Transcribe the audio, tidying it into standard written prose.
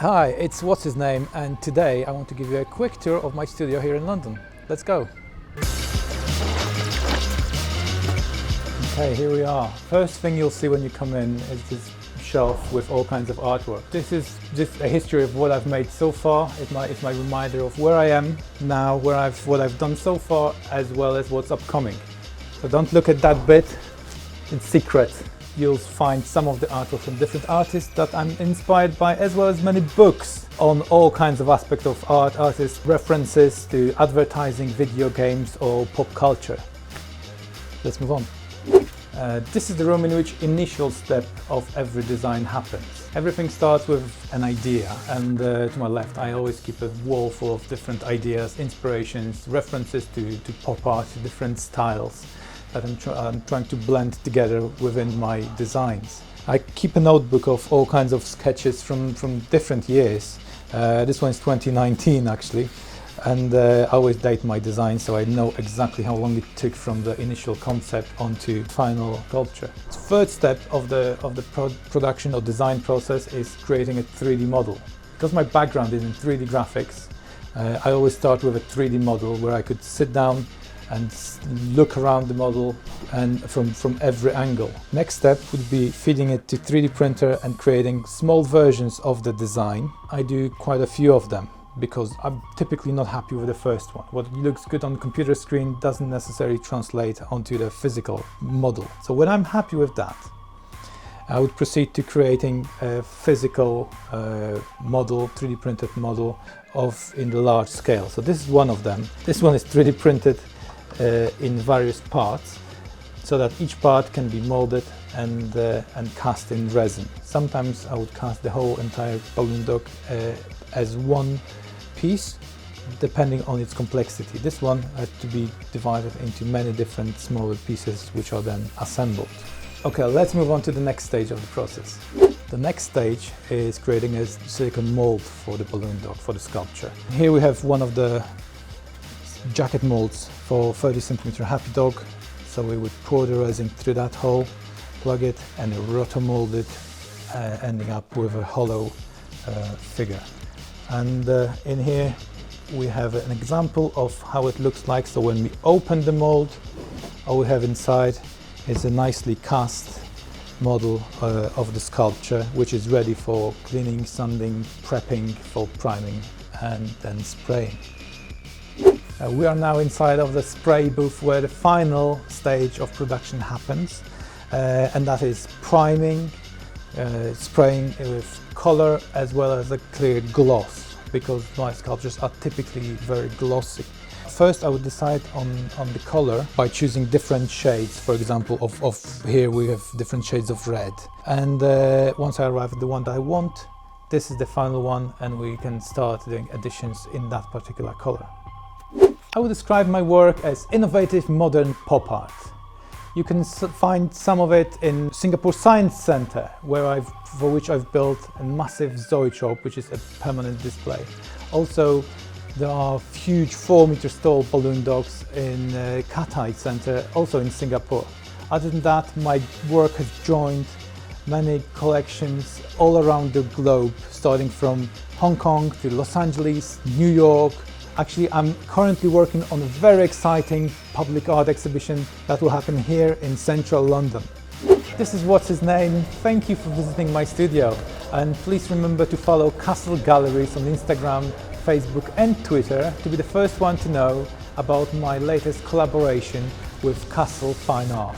Hi, it's Whatshisname, and today I want to give you a quick tour of my studio here in London. Let's go! Okay, here we are. First thing you'll see when you come in is this shelf with all kinds of artwork. This is just a history of what I've made so far. It's my reminder of where I am now, what I've done so far, as well as what's upcoming. So don't look at that bit, it's secret. You'll find some of the artwork from different artists that I'm inspired by, as well as many books on all kinds of aspects of art, artists, references to advertising, video games or pop culture. Let's move on. This is the room in which initial step of every design happens. Everything starts with an idea, and to my left I always keep a wall full of different ideas, inspirations, references to pop art, to different styles that I'm trying to blend together within my designs. I keep a notebook of all kinds of sketches from different years. This one is 2019 actually, and I always date my design so I know exactly how long it took from the initial concept onto final sculpture. The third step of the production or design process is creating a 3D model. Because my background is in 3D graphics, I always start with a 3D model where I could sit down and look around the model and from every angle. Next step would be feeding it to 3D printer and creating small versions of the design. I do quite a few of them because I'm typically not happy with the first one. What looks good on the computer screen doesn't necessarily translate onto the physical model. So when I'm happy with that, I would proceed to creating a physical model, 3D printed model in the large scale. So this is one of them. This one is 3D printed in various parts, so that each part can be molded and cast in resin. Sometimes I would cast the whole entire balloon dog as one piece, depending on its complexity. This one had to be divided into many different smaller pieces, which are then assembled. Okay, let's move on to the next stage of the process. The next stage is creating a silicone mold for the balloon dog, for the sculpture. Here we have one of the jacket molds for 30cm happy dog. So we would pour the resin through that hole, plug it and rotomold it, ending up with a hollow figure. And in here we have an example of how it looks like. So when we open the mold, all we have inside is a nicely cast model of the sculpture, which is ready for cleaning, sanding, prepping, for priming and then spraying. We are now inside of the spray booth where the final stage of production happens, and that is priming, spraying with color as well as a clear gloss, because my sculptures are typically very glossy. First I would decide on the color by choosing different shades. For example, of here we have different shades of red, and once I arrive at the one that I want, this is the final one and we can start doing additions in that particular color. I would describe my work as innovative modern pop art. You can find some of it in Singapore Science Centre, for which I've built a massive zoetrope, which is a permanent display. Also, there are huge 4-meter tall balloon dogs in Cathay Centre, also in Singapore. Other than that, my work has joined many collections all around the globe, starting from Hong Kong to Los Angeles, New York. Actually, I'm currently working on a very exciting public art exhibition that will happen here in central London. This is Whatshisname. Thank you for visiting my studio, and please remember to follow Castle Galleries on Instagram, Facebook and Twitter to be the first one to know about my latest collaboration with Castle Fine Art.